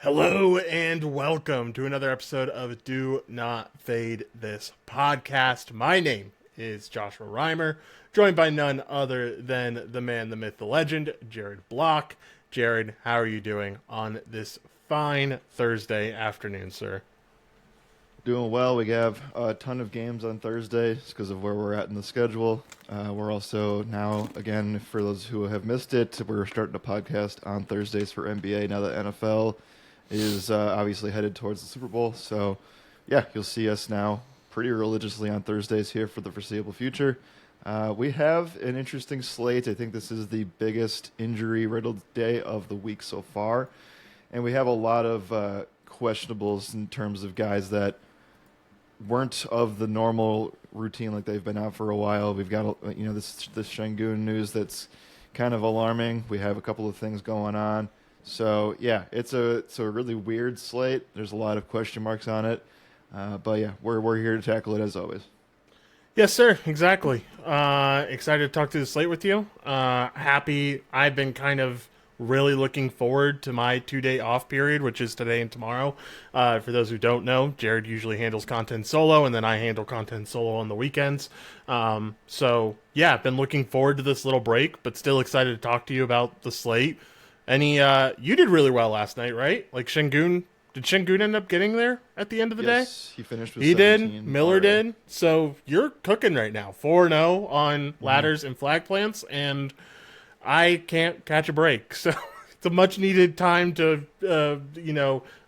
Hello and welcome to another episode of Do Not Fade This podcast. My name is Joshua Reimer, joined by none other than the man, the myth, the legend, Jared Block. Jared, how are you doing on this fine Thursday afternoon, sir? Doing well. We have a ton of games on Thursday because of where we're at in the schedule. We're also now, again, for those who have missed it, we're starting a podcast on Thursdays for NBA now that NFL is obviously headed towards the Super Bowl. So, yeah, you'll see us now pretty religiously on Thursdays here for the foreseeable future. We have an interesting slate. I think this is the biggest injury-riddled day of the week so far. And we have a lot of questionables in terms of guys that weren't of the normal routine like they've been out for a while. We've got this Şengün news that's kind of alarming. We have a couple of things going on. So yeah, it's a really weird slate. There's a lot of question marks on it. But yeah, we're here to tackle it as always. Yes, sir. Exactly. Excited to talk to the slate with you. Happy. I've been kind of really looking forward to my 2-day off period, which is today and tomorrow. For those who don't know, Jared usually handles content solo, and then I handle content solo on the weekends. So yeah, been looking forward to this little break, but still excited to talk to you about the slate. You did really well last night, right? Like Şengün, did Şengün end up getting there at the end of the day? Yes, he finished with He 17. did. Miller did. So you're cooking right now. 4-0 on ladders and flag plants, and I can't catch a break. So it's a much needed time to,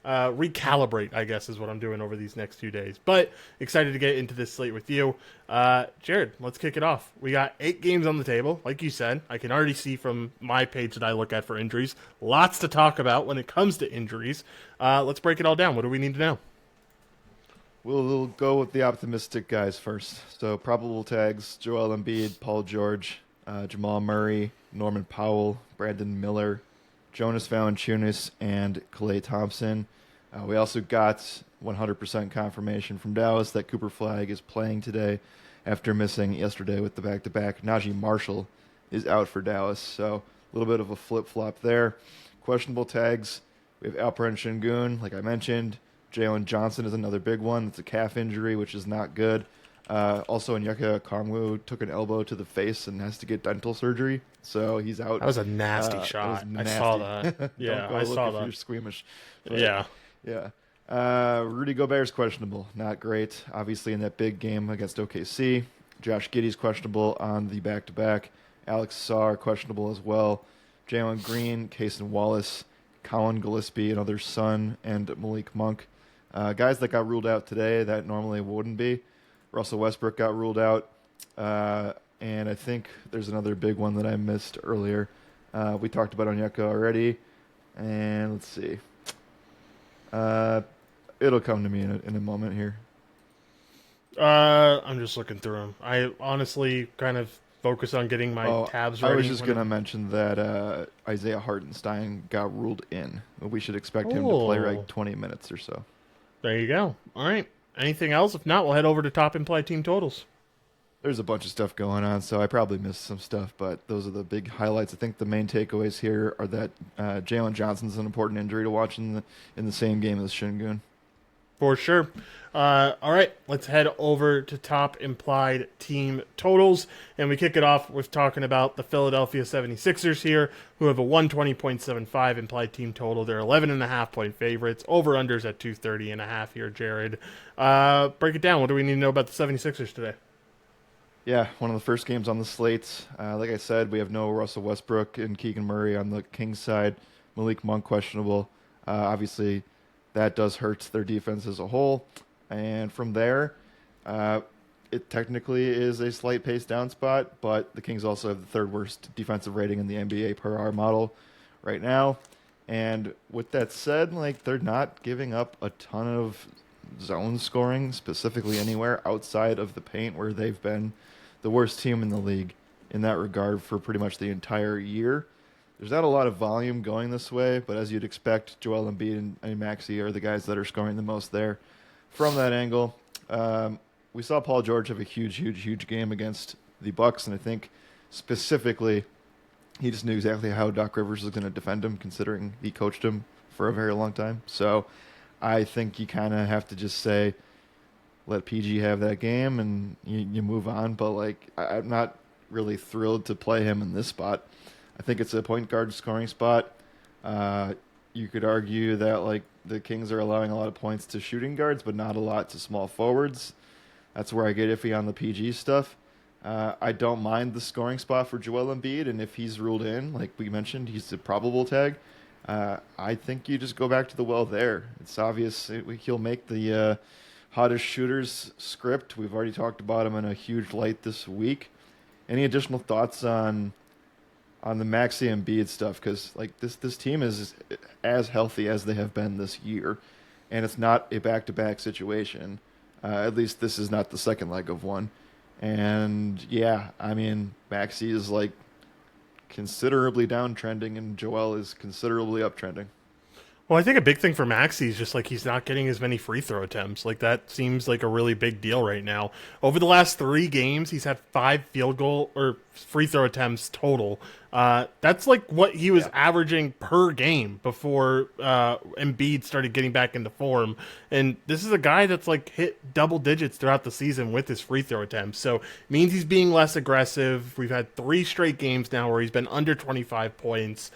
recalibrate, I guess, is what I'm doing over these next 2 days. But excited to get into this slate with you. Jared, let's kick it off. We got 8 games on the table. Like you said, I can already see from my page that I look at for injuries. Lots to talk about when it comes to injuries. Let's break it all down. What do we need to know? We'll go with the optimistic guys first. So probable tags: Joel Embiid, Paul George, Jamal Murray, Norman Powell, Brandon Miller, Jonas Valanciunas, and Klay Thompson. We also got 100% confirmation from Dallas that Cooper Flagg is playing today after missing yesterday with the back-to-back. Najee Marshall is out for Dallas, so a little bit of a flip-flop there. Questionable tags: we have Alperen Şengün, like I mentioned. Jalen Johnson is another big one. It's a calf injury, which is not good. Also, Onyeka Okongwu took an elbow to the face and has to get dental surgery, so he's out. That was a nasty shot. I saw that. Yeah, I saw that. You're squeamish. But, Yeah. yeah. Rudy Gobert's questionable. Not great. Obviously, in that big game against OKC. Josh Giddey's questionable on the back-to-back. Alex Sarr questionable as well. Jalen Green, Cason Wallace, Colin Gillespie, another son, and Malik Monk. Guys that got ruled out today that normally wouldn't be. Russell Westbrook got ruled out. And I think there's another big one that I missed earlier. We talked about Onyeka already. And let's see. It'll come to me in a moment here. I'm just looking through them. I honestly kind of focus on getting my tabs ready. I was just going to mention that Isaiah Hartenstein got ruled in. We should expect him to play like 20 minutes or so. There you go. All right. Anything else? If not, we'll head over to top implied team totals. There's a bunch of stuff going on, so I probably missed some stuff, but those are the big highlights. I think the main takeaways here are that Jalen Johnson's an important injury to watch in the same game as Şengün. For sure. All right, let's head over to top implied team totals. And we kick it off with talking about the Philadelphia 76ers here, who have a 120.75 implied team total. They're 11.5-point favorites. Over-unders at 230.5 here, Jared. Break it down. What do we need to know about the 76ers today? Yeah, one of the first games on the slate. Like I said, we have no Russell Westbrook and Keegan Murray on the Kings side. Malik Monk questionable. Obviously, that does hurt their defense as a whole. And from there, it technically is a slight pace down spot, but the Kings also have the third worst defensive rating in the NBA per our model right now. And with that said, like, they're not giving up a ton of zone scoring, specifically anywhere outside of the paint, where they've been the worst team in the league in that regard for pretty much the entire year. There's not a lot of volume going this way, but as you'd expect, Joel Embiid and Maxey are the guys that are scoring the most there. From that angle, we saw Paul George have a huge game against the Bucks, and I think specifically he just knew exactly how Doc Rivers was going to defend him, considering he coached him for a very long time. So I think you kind of have to just say, let PG have that game and you move on. But like, I'm not really thrilled to play him in this spot. I think it's a point guard scoring spot. You could argue that like the Kings are allowing a lot of points to shooting guards, but not a lot to small forwards. That's where I get iffy on the PG stuff. I don't mind the scoring spot for Joel Embiid, and if he's ruled in, like we mentioned, he's a probable tag. I think you just go back to the well there. It's obvious he'll make the hottest shooters script. We've already talked about him in a huge light this week. Any additional thoughts on the Maxey and Embiid stuff? Because like this team is as healthy as they have been this year, and it's not a back-to-back situation. At least this is not the second leg of one. And yeah, I mean, Maxey is like considerably downtrending, and Joel is considerably uptrending. Well, I think a big thing for Maxey is just like he's not getting as many free throw attempts. Like that seems like a really big deal right now. Over the last 3 games, he's had 5 field goal or free throw attempts total. That's like what he was averaging per game before Embiid started getting back into form. And this is a guy that's like hit double digits throughout the season with his free throw attempts. So it means he's being less aggressive. We've had 3 straight games now where he's been under 25 points.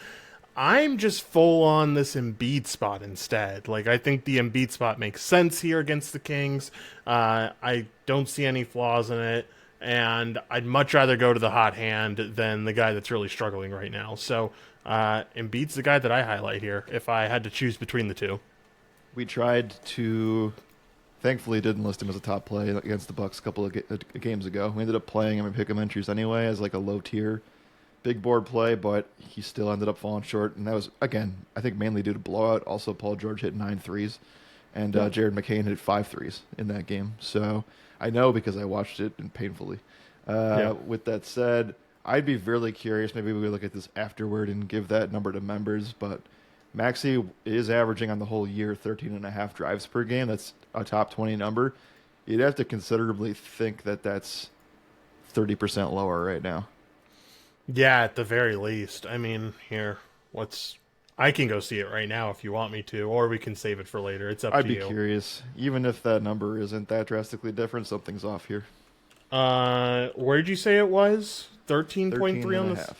I'm just full on this Embiid spot instead. Like, I think the Embiid spot makes sense here against the Kings. I don't see any flaws in it, and I'd much rather go to the hot hand than the guy that's really struggling right now. So, Embiid's the guy that I highlight here if I had to choose between the two. We tried to, thankfully, didn't list him as a top play against the Bucks a couple of games ago. We ended up playing him in pick'em entries anyway as like a low tier big board play, but he still ended up falling short. And that was, again, I think mainly due to blowout. Also, Paul George hit 9 threes, and Jared McCain hit 5 threes in that game. So I know because I watched it and painfully. With that said, I'd be really curious. Maybe we would look at this afterward and give that number to members. But Maxey is averaging on the whole year 13.5 drives per game. That's a top 20 number. You'd have to considerably think that that's 30% lower right now. Yeah, at the very least. I mean, here, I can go see it right now if you want me to, or we can save it for later. It's up to you. I'd be curious. Even if that number isn't that drastically different, something's off here. Where'd you say it was? 13.3 on this?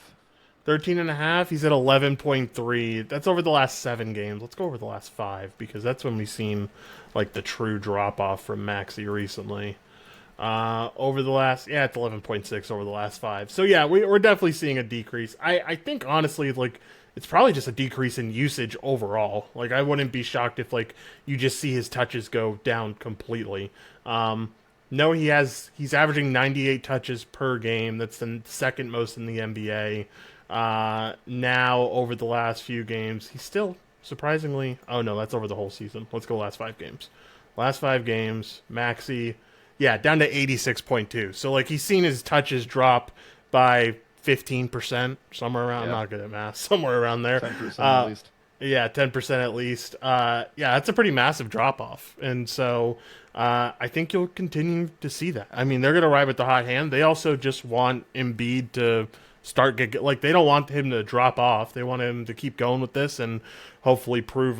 13.5. He's at 11.3. That's over the last 7 games. Let's go over the last 5 because that's when we've seen like the true drop off from Maxey recently. Over the last, it's 11.6 over the last 5. So yeah, we're definitely seeing a decrease. I think honestly, like, it's probably just a decrease in usage overall. Like, I wouldn't be shocked if like you just see his touches go down completely. No, he's averaging 98 touches per game. That's the second most in the NBA. Now over the last few games, he's still surprisingly, oh no, that's over the whole season. Let's go last 5 games. Last 5 games, Maxey, down to 86.2. So, like, he's seen his touches drop by 15%, somewhere around. I'm not good at math. Somewhere around there. 10% at least. Yeah, 10% at least. That's a pretty massive drop-off. And so I think you'll continue to see that. I mean, they're going to ride with the hot hand. They also just want Embiid to like, they don't want him to drop off. They want him to keep going with this and hopefully prove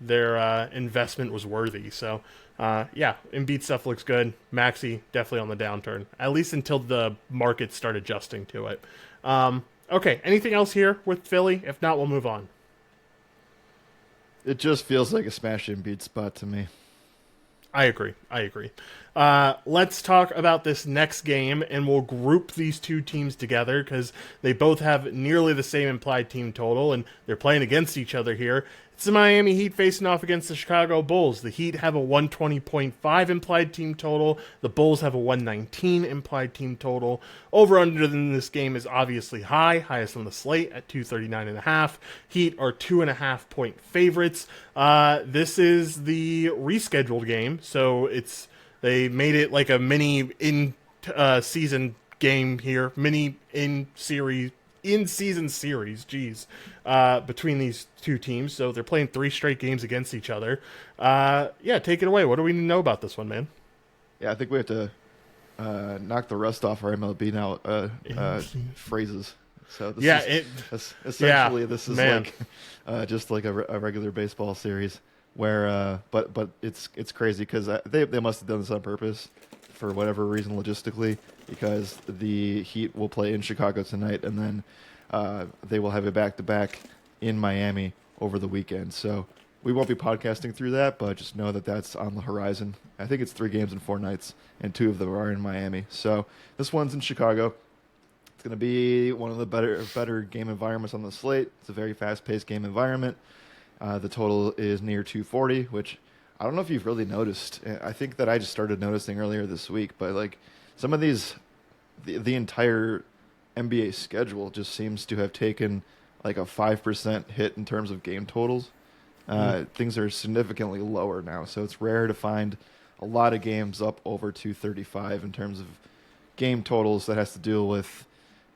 their investment was worthy. So, Embiid stuff looks good. Maxey definitely on the downturn, at least until the markets start adjusting to it. Okay, anything else here with Philly? If not, we'll move on. It just feels like a smash Embiid spot to me. I agree. Let's talk about this next game, and we'll group these two teams together because they both have nearly the same implied team total, and they're playing against each other here. It's the Miami Heat facing off against the Chicago Bulls. The Heat have a 120.5 implied team total. The Bulls have a 119 implied team total. Over-under in this game is obviously highest on the slate at 239.5. Heat are 2.5-point favorites. This is the rescheduled game, so they made it like a mini in-season game here, mini in-season series, between these two teams. So they're playing 3 straight games against each other. Take it away. What do we know about this one, man? Yeah, I think we have to knock the rust off our MLB now phrases. So this Yeah, essentially this is man. like just like a regular baseball series where but it's crazy because they must have done this on purpose for whatever reason logistically because the Heat will play in Chicago tonight and then they will have a back-to-back in Miami over the weekend. So we won't be podcasting through that, but just know that that's on the horizon. I think it's 3 games in 4 nights, and 2 of them are in Miami. So this one's in Chicago. It's going to be one of the better game environments on the slate. It's a very fast-paced game environment. The total is near 240, which I don't know if you've really noticed. I think that I just started noticing earlier this week, but like some of these, the entire NBA schedule just seems to have taken like a 5% hit in terms of game totals. Things are significantly lower now, so it's rare to find a lot of games up over 235 in terms of game totals. That has to deal with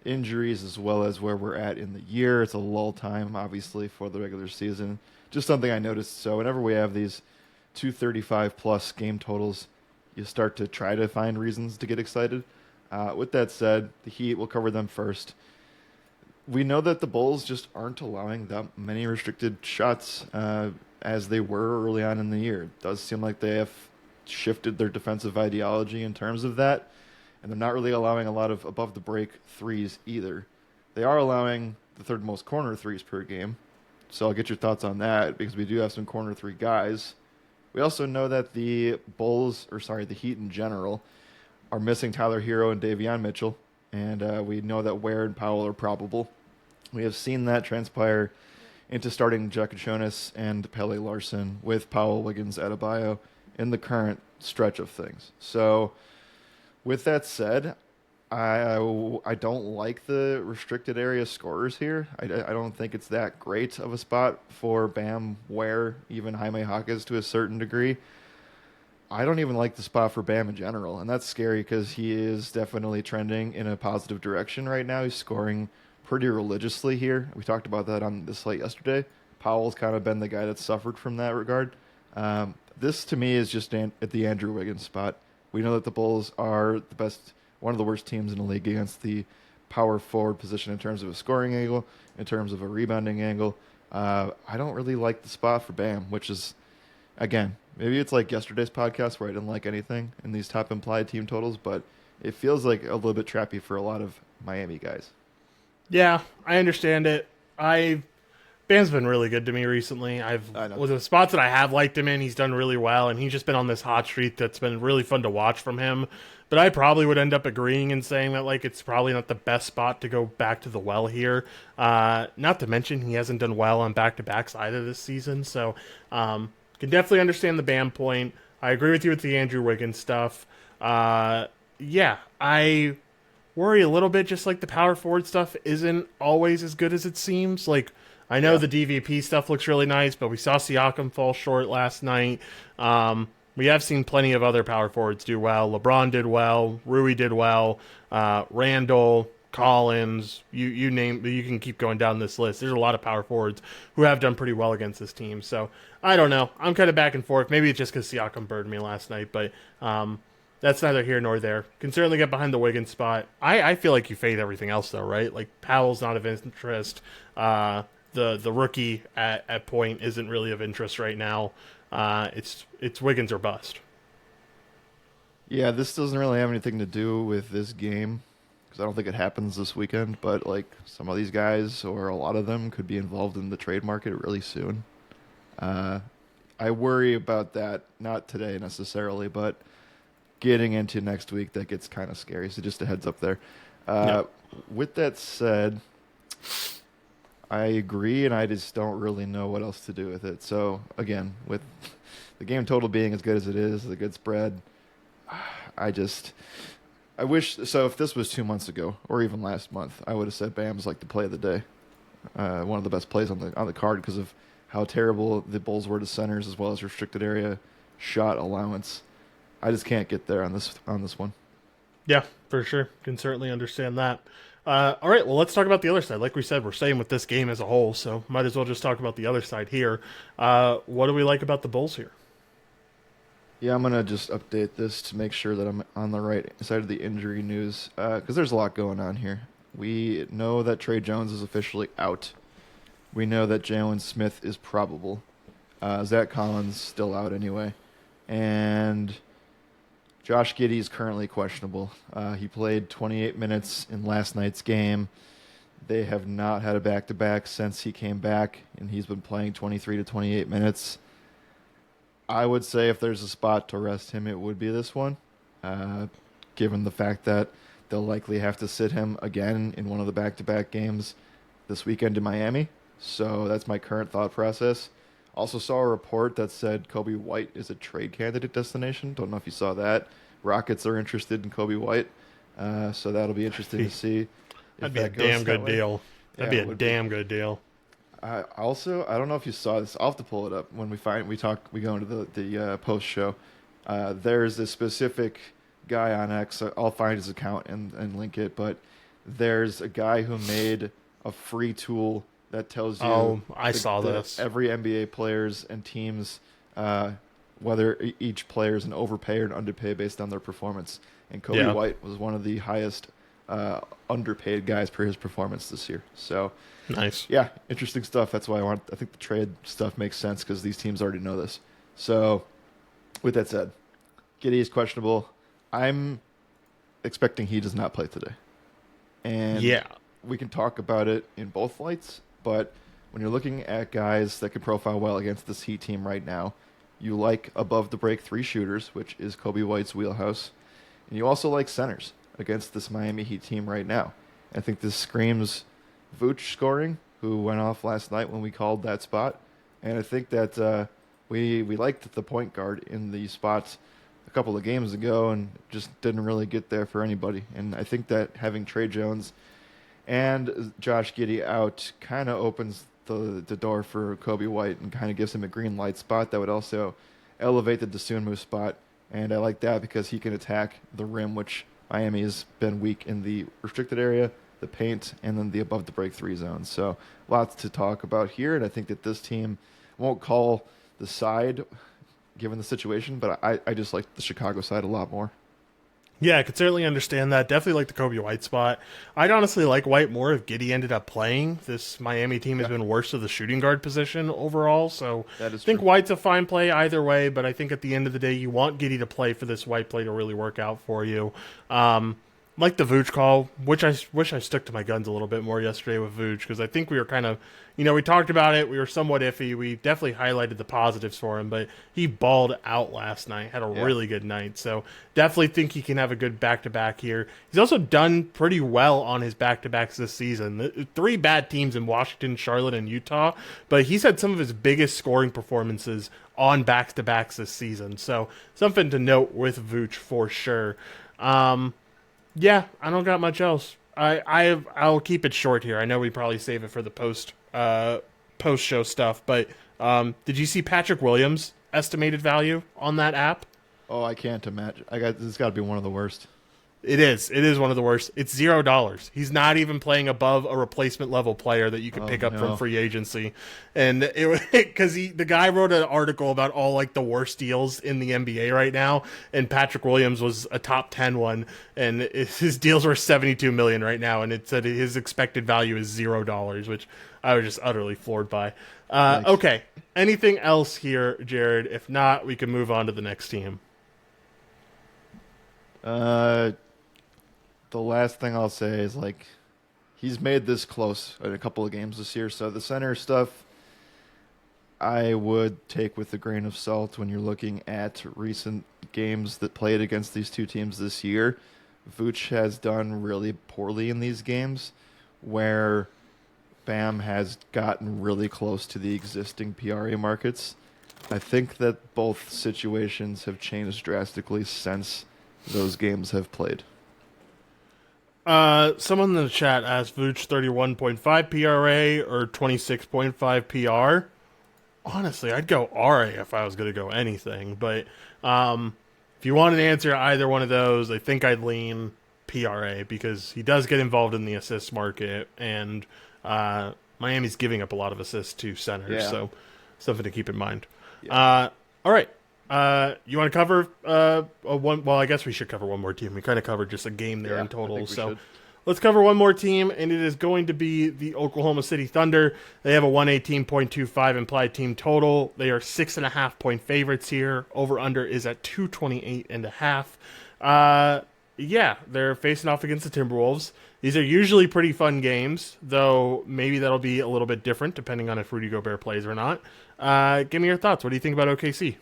injuries as well as where we're at in the year. It's a lull time, obviously, for the regular season. Just something I noticed. So whenever we have these 235 plus game totals, you start to try to find reasons to get excited. With that said, the Heat, will cover them first. We know that the Bulls just aren't allowing that many restricted shots as they were early on in the year. It does seem like they have shifted their defensive ideology in terms of that, and they're not really allowing a lot of above-the-break threes either. They are allowing the third most corner threes per game, so I'll get your thoughts on that because we do have some corner three guys. We also know that the Heat in general, are missing Tyler Hero and Davion Mitchell, and we know that Ware and Powell are probable. We have seen that transpire into starting Jack Jonas and Pele Larson with Powell, Wiggins, Adebayo in the current stretch of things. So, with that said, I don't like the restricted area scorers here. I don't think it's that great of a spot for Bam, Ware, even Jaime Jaquez to a certain degree. I don't even like the spot for Bam in general, and that's scary because he is definitely trending in a positive direction right now. He's scoring pretty religiously here. We talked about that on the slate yesterday. Powell's kind of been the guy that's suffered from that regard. This, to me, is just at the Andrew Wiggins spot. We know that the Bulls are one of the worst teams in the league against the power forward position in terms of a scoring angle, in terms of a rebounding angle. I don't really like the spot for Bam, which is, again, maybe it's like yesterday's podcast where I didn't like anything in these top implied team totals, but it feels like a little bit trappy for a lot of Miami guys. Yeah, I understand it. Bam's been really good to me recently. I know. With the spots that I have liked him in, he's done really well, and he's just been on this hot streak that's been really fun to watch from him. But I probably would end up agreeing and saying that like it's probably not the best spot to go back to the well here. Not to mention he hasn't done well on back-to-backs either this season, so can definitely understand the Bam point. I agree with you with the Andrew Wiggins stuff. Yeah, I worry a little bit just like the power forward stuff isn't always as good as it seems. Like, I know the DVP stuff looks really nice, but we saw Siakam fall short last night. We have seen plenty of other power forwards do well. LeBron did well. Rui did well. Randall, Collins, you name, you can keep going down this list. There's a lot of power forwards who have done pretty well against this team. So I don't know. I'm kind of back and forth. Maybe it's just because Siakam burned me last night, but that's neither here nor there. Can certainly get behind the Wiggins spot. I feel like you fade everything else though, right? Like Powell's not of interest. The rookie at point isn't really of interest right now. It's Wiggins or bust. Yeah, this doesn't really have anything to do with this game because I don't think it happens this weekend. But like some of these guys, or a lot of them, could be involved in the trade market really soon. I worry about that. Not today necessarily, but getting into next week, that gets kind of scary. So just a heads up there. With that said, I agree, and I just don't really know what else to do with it. So, again, with the game total being as good as it is, the good spread, I wish, so if this was 2 months ago, or even last month, I would have said Bam's like the play of the day. One of the best plays on the card because of how terrible the Bulls were to centers as well as restricted area shot allowance. I just can't get there on this one. Yeah, for sure. Can certainly understand that. All right, well, let's talk about the other side. Like we said, we're staying with this game as a whole, so might as well just talk about the other side here. What do we like about the Bulls here? Yeah, I'm going to just update this to make sure that I'm on the right side of the injury news because there's a lot going on here. We know that Trey Jones is officially out. We know that Jalen Smith is probable. Zach Collins still out anyway. And Josh Giddey is currently questionable. He played 28 minutes in last night's game. They have not had a back-to-back since he came back, and he's been playing 23 to 28 minutes. I would say if there's a spot to rest him, it would be this one, given the fact that they'll likely have to sit him again in one of the back-to-back games this weekend in Miami. So that's my current thought process. Also saw a report that said Kobe White is a trade candidate destination. Don't know if you saw that. Rockets are interested in Kobe White, so that'll be interesting to see. That'd be a damn good deal. That'd be a damn good deal. I don't know if you saw this. I'll have to pull it up when we go into the post show. There's a specific guy on X. I'll find his account and link it. But there's a guy who made a free tool that tells you. Oh, I saw this. Every NBA players and teams, whether each player is an overpay or an underpay based on their performance. And Kobe White was one of the highest underpaid guys per his performance this year. So nice. Yeah, interesting stuff. That's why I think the trade stuff makes sense because these teams already know this. So with that said, Giddey is questionable. I'm expecting he does not play today. And we can talk about it in both lights, but when you're looking at guys that can profile well against this Heat team right now, you like above the break 3 shooters, which is Kobe White's wheelhouse, and you also like centers against this Miami Heat team right now. I think this screams Vooch scoring, who went off last night when we called that spot. And I think that we liked the point guard in the spots a couple of games ago and just didn't really get there for anybody. And I think that having Trey Jones and Josh Giddey out kind of opens the door for Kobe White and kind of gives him a green light spot that would also elevate the Dosunmu spot. And I like that because he can attack the rim, which Miami has been weak in the restricted area, the paint, and then the above the break 3 zone. So lots to talk about here, and I think that this team won't call the side given the situation, but I just like the Chicago side a lot more. Yeah, I could certainly understand that. Definitely like the Kobe White spot. I'd honestly like White more if Giddey ended up playing. This Miami team has been worse to the shooting guard position overall, so I think true. White's a fine play either way, but I think at the end of the day, you want Giddey to play for this White play to really work out for you. Like the Vooch call, which I wish I stuck to my guns a little bit more yesterday with Vooch, because I think we were kind of, we talked about it. We were somewhat iffy. We definitely highlighted the positives for him, but he balled out last night, had a really good night. So definitely think he can have a good back-to-back here. He's also done pretty well on his back-to-backs this season. 3 bad teams in Washington, Charlotte, and Utah, but he's had some of his biggest scoring performances on back-to-backs this season. So something to note with Vooch for sure. Yeah, I don't got much else. I'll keep it short here. I know we probably save it for the post show stuff, but did you see Patrick Williams' estimated value on that app? Oh, I can't imagine. This has got to be one of the worst. It is. It is one of the worst. It's $0. He's not even playing above a replacement level player that you can pick up from free agency. And because the guy wrote an article about all like the worst deals in the NBA right now, and Patrick Williams was a top 10 one, and his deals were $72 million right now, and it said his expected value is $0, which I was just utterly floored by. Nice. Okay, anything else here, Jared? If not, we can move on to the next team. The last thing I'll say is, he's made this close in a couple of games this year, so the center stuff I would take with a grain of salt when you're looking at recent games that played against these two teams this year. Vooch has done really poorly in these games where Bam has gotten really close to the existing PRA markets. I think that both situations have changed drastically since those games have played. Someone in the chat asked Vooch 31.5 PRA or 26.5 PR. Honestly, I'd go RA if I was going to go anything. But if you want an answer either one of those, I think I'd lean PRA because he does get involved in the assist market, and Miami's giving up a lot of assists to centers, so something to keep in mind. Yeah. All right. You want to cover one? Well, I guess we should cover one more team. We kind of covered just a game there in total. So Let's cover one more team, and it is going to be the Oklahoma City Thunder. They have a 118.25 implied team total. They are 6.5 point favorites here. Over under is at 228.5. Yeah, they're facing off against the Timberwolves. These are usually pretty fun games, though maybe that'll be a little bit different depending on if Rudy Gobert plays or not. Give me your thoughts. What do you think about OKC?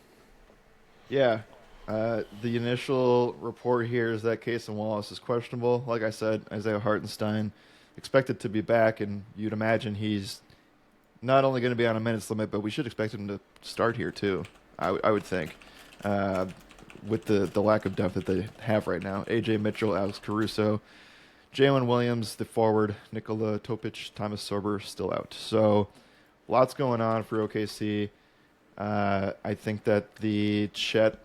Yeah. The initial report here is that Cason Wallace is questionable. Like I said, Isaiah Hartenstein expected to be back, and you'd imagine he's not only going to be on a minutes limit, but we should expect him to start here too. I would think, with the lack of depth that they have right now. AJ Mitchell, Alex Caruso, Jalen Williams, the forward, Nikola Topic, Thomas Sorber still out. So lots going on for OKC. I think that the Chet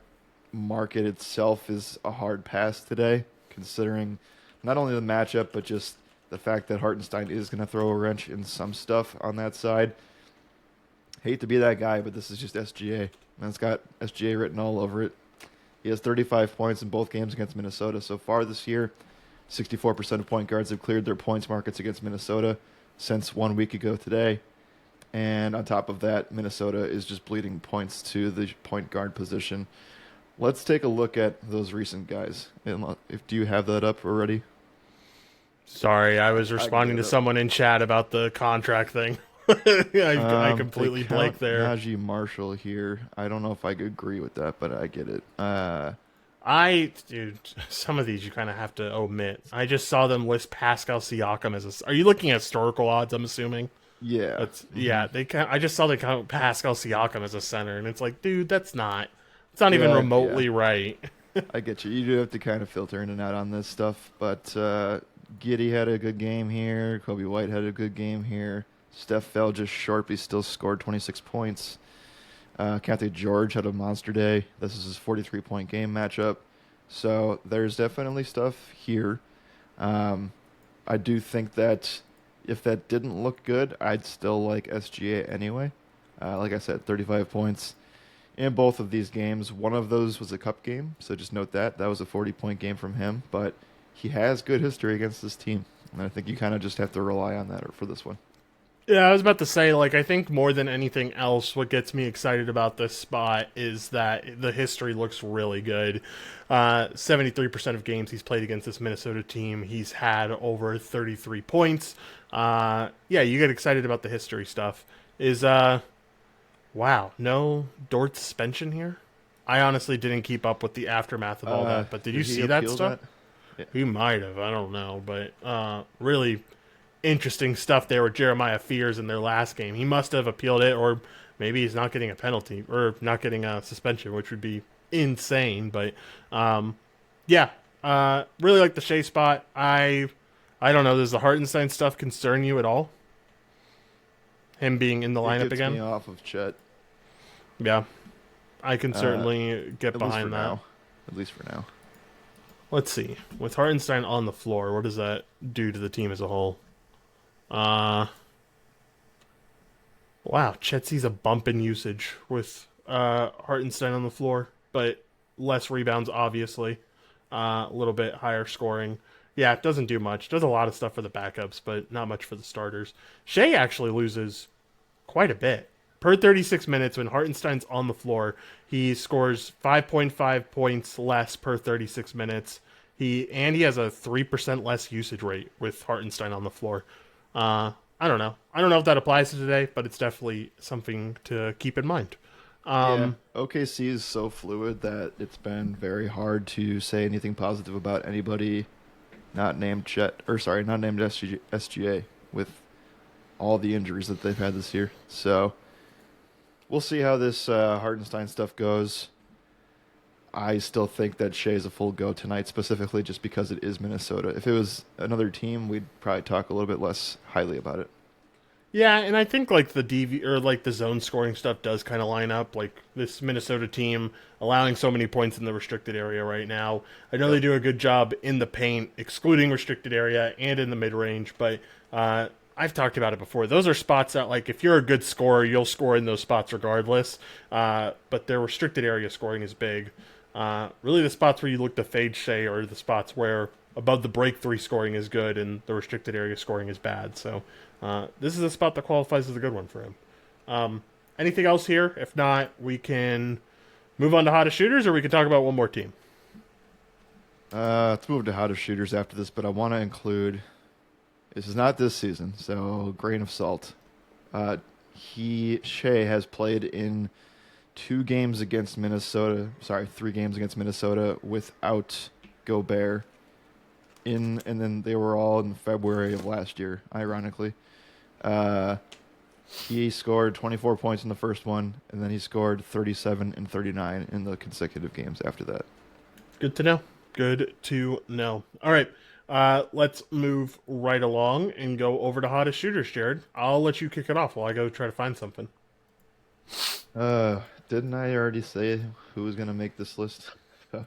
market itself is a hard pass today, considering not only the matchup, but just the fact that Hartenstein is going to throw a wrench in some stuff on that side. Hate to be that guy, but this is just SGA. And it's got SGA written all over it. He has 35 points in both games against Minnesota so far this year. 64% of point guards have cleared their points markets against Minnesota since 1 week ago today. And on top of that, Minnesota is just bleeding points to the point guard position. Let's take a look at those recent guys. Do you have that up already? Sorry, I was responding to someone in chat about the contract thing. I completely blanked there. Najee Marshall here. I don't know if I could agree with that, but I get it. Dude, some of these you kind of have to omit. I just saw them list Pascal Siakam as a. Are you looking at historical odds? I'm assuming. Yeah. Yeah. I just saw they count Pascal Siakam as a center, and it's like, dude, that's not. It's not even remotely right. I get you. You do have to kind of filter in and out on this stuff, but Giddey had a good game here. Kobe White had a good game here. Steph fell just short, but he still scored 26 points. Kente George had a monster day. This is his 43-point game matchup. So there's definitely stuff here. I do think that if that didn't look good, I'd still like SGA anyway. Like I said, 35 points in both of these games. One of those was a cup game, so just note that. That was a 40-point game from him, but he has good history against this team. And I think you kind of just have to rely on that for this one. Yeah, I was about to say, like, I think more than anything else, what gets me excited about this spot is that the history looks really good. 73% of games he's played against this Minnesota team, he's had over 33 points. Yeah, you get excited about the history stuff. Wow, no Dort suspension here? I honestly didn't keep up with the aftermath of all that, but did you see that stuff? Yeah. He might have, I don't know, but really interesting stuff there with Jeremiah Fears in their last game. He must have appealed it, or maybe he's not getting a penalty or not getting a suspension, which would be insane. But yeah, really like the Shea spot. I don't know. Does the Hartenstein stuff concern you at all? Him being in the lineup again? Me off of Chet. Yeah, I can certainly get behind that. Now. At least for now. Let's see. With Hartenstein on the floor, what does that do to the team as a whole? Wow, Chet sees a bump in usage with Hartenstein on the floor, but less rebounds, obviously. A little bit higher scoring. Yeah, it doesn't do much. Does a lot of stuff for the backups, but not much for the starters. Shea actually loses quite a bit. Per 36 minutes, when Hartenstein's on the floor, he scores 5.5 points less per 36 minutes. He has a 3% less usage rate with Hartenstein on the floor. I don't know. I don't know if that applies to today, but it's definitely something to keep in mind. OKC is so fluid that it's been very hard to say anything positive about anybody not named SGA with all the injuries that they've had this year. So we'll see how this Hartenstein stuff goes. I still think that Shea's a full go tonight, specifically just because it is Minnesota. If it was another team, we'd probably talk a little bit less highly about it. Yeah, and I think like the the zone scoring stuff does kind of line up. Like this Minnesota team allowing so many points in the restricted area right now. I know they do a good job in the paint, excluding restricted area, and in the mid range. But I've talked about it before. Those are spots that, like, if you're a good scorer, you'll score in those spots regardless. But their restricted area scoring is big. Really, the spots where you look to fade Shea are the spots where above the break three scoring is good and the restricted area scoring is bad. So this is a spot that qualifies as a good one for him. Anything else here? If not, we can move on to hottest shooters, or we can talk about one more team. Let's move to hottest shooters after this, but I want to include. This is not this season, so grain of salt. Shea has played in 3 games against Minnesota without Gobert. And then they were all in February of last year, ironically. He scored 24 points in the first one, and then he scored 37 and 39 in the consecutive games after that. Good to know. Good to know. All right. Let's move right along and go over to hottest shooters, Jared. I'll let you kick it off while I go try to find something. Didn't I already say who was going to make this list?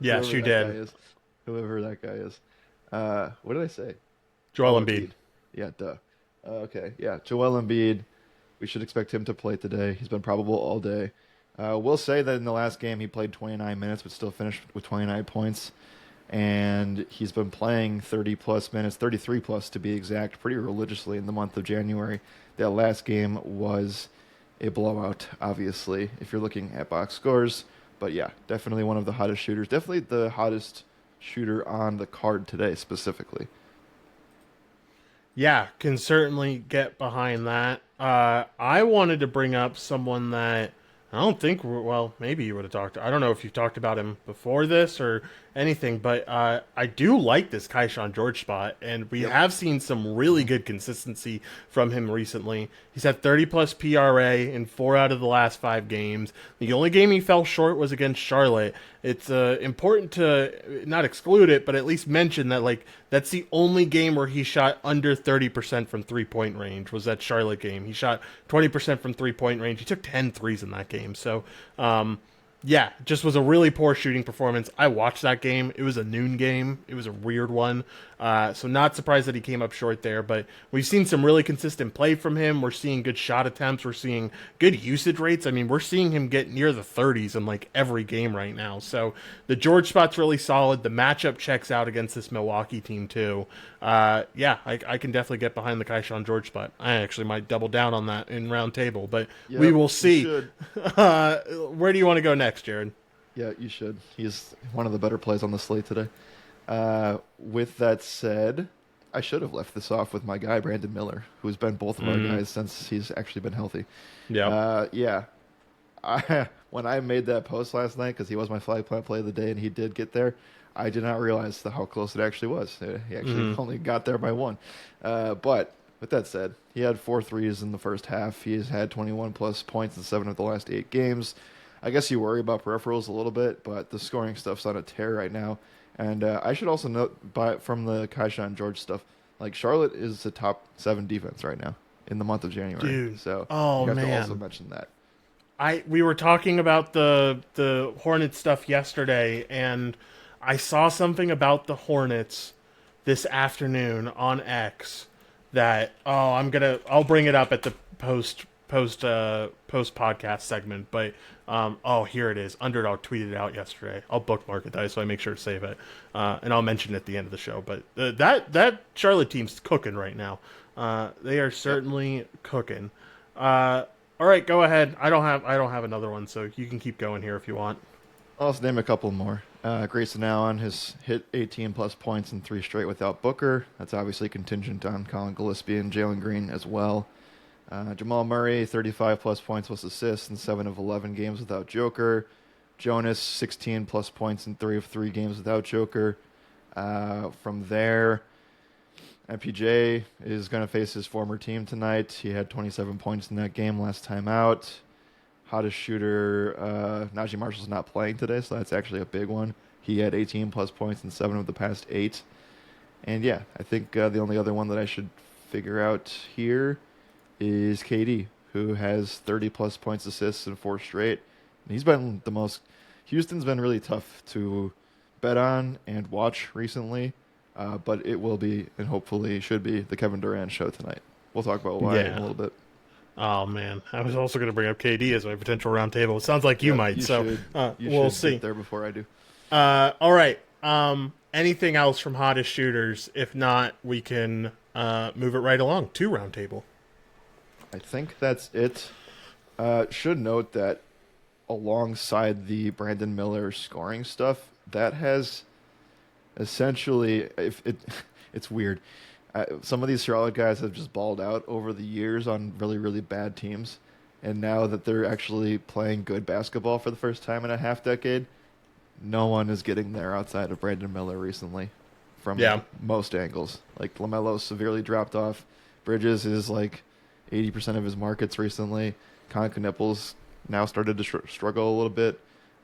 Yes, you did. Whoever that guy is. What did I say? Joel Embiid. Yeah, duh. Okay, yeah, Joel Embiid. We should expect him to play today. He's been probable all day. We'll say that in the last game he played 29 minutes, but still finished with 29 points. And he's been playing 30-plus minutes, 33-plus to be exact, pretty religiously in the month of January. That last game was a blowout, obviously, if you're looking at box scores. But yeah, definitely one of the hottest shooters. Definitely the hottest shooter on the card today, specifically. Yeah, can certainly get behind that. I wanted to bring up someone that I don't think, well, maybe you would have talked. I don't know if you talked about him before this or anything, but I do like this Kaishan George spot, and we have seen some really good consistency from him recently. He's had 30-plus PRA in 4 out of the last 5 games. The only game he fell short was against Charlotte. It's important to not exclude it, but at least mention that, like, that's the only game where he shot under 30% from three-point range, was that Charlotte game. He shot 20% from three-point range. He took 10 threes in that game. So, yeah, just was a really poor shooting performance. I watched that game. It was a noon game. It was a weird one. So not surprised that he came up short there, but we've seen some really consistent play from him. We're seeing good shot attempts. We're seeing good usage rates. I mean, we're seeing him get near the 30s in like every game right now. So the George spot's really solid. The matchup checks out against this Milwaukee team too. Yeah, I can definitely get behind the Kaishan George spot. I actually might double down on that in round table, but we will see. Where do you want to go next, Jared? Yeah, you should. He's one of the better plays on the slate today. With that said, I should have left this off with my guy, Brandon Miller, who's been both of our guys since he's actually been healthy. Yeah. When I made that post last night, because he was my flag plant play of the day and he did get there, I did not realize how close it actually was. He actually only got there by 1. But with that said, he had 4 threes in the first half. He's had 21-plus points in 7 of the last 8 games. I guess you worry about peripherals a little bit, but the scoring stuff's on a tear right now. And I should also note, from the Kaishan George stuff, like Charlotte is the top 7 defense right now in the month of January. Dude. So you have to also mention that. We were talking about the Hornets stuff yesterday, and I saw something about the Hornets this afternoon on X that I'll bring it up at the post podcast segment, but here it is. Underdog tweeted it out yesterday. I'll bookmark it so I make sure to save it, and I'll mention it at the end of the show. But that Charlotte team's cooking right now. They are certainly cooking. All right, go ahead. I don't have another one, so you can keep going here if you want. I'll just name a couple more. Grayson Allen has hit 18-plus points in 3 straight without Booker. That's obviously contingent on Colin Gillespie and Jalen Green as well. Jamal Murray, 35-plus points plus assists in 7 of 11 games without Joker. Jonas, 16-plus points in 3 of 3 games without Joker. From there, MPJ is going to face his former team tonight. He had 27 points in that game last time out. Hottest shooter, Najee Marshall's not playing today, so that's actually a big one. He had 18-plus points in 7 of the past 8. And yeah, I think the only other one that I should figure out here is KD, who has 30-plus points, assists in 4 straight. And he's been the most... Houston's been really tough to bet on and watch recently, but it will be, and hopefully should be, the Kevin Durant show tonight. We'll talk about why in a little bit. Oh, man. I was also going to bring up KD as my potential round table. It sounds like you might, we'll see. Get there before I do. All right. anything else from hottest shooters? If not, we can move it right along to roundtable. I think that's it. Should note that alongside the Brandon Miller scoring stuff, that has essentially, if it, it's weird. Some of these Charlotte guys have just balled out over the years on really, really bad teams, and now that they're actually playing good basketball for the first time in a half decade, no one is getting there outside of Brandon Miller recently, from Yeah. most angles. Like LaMelo severely dropped off. Bridges is like 80% of his markets recently. Kanka Nipples now started to struggle a little bit.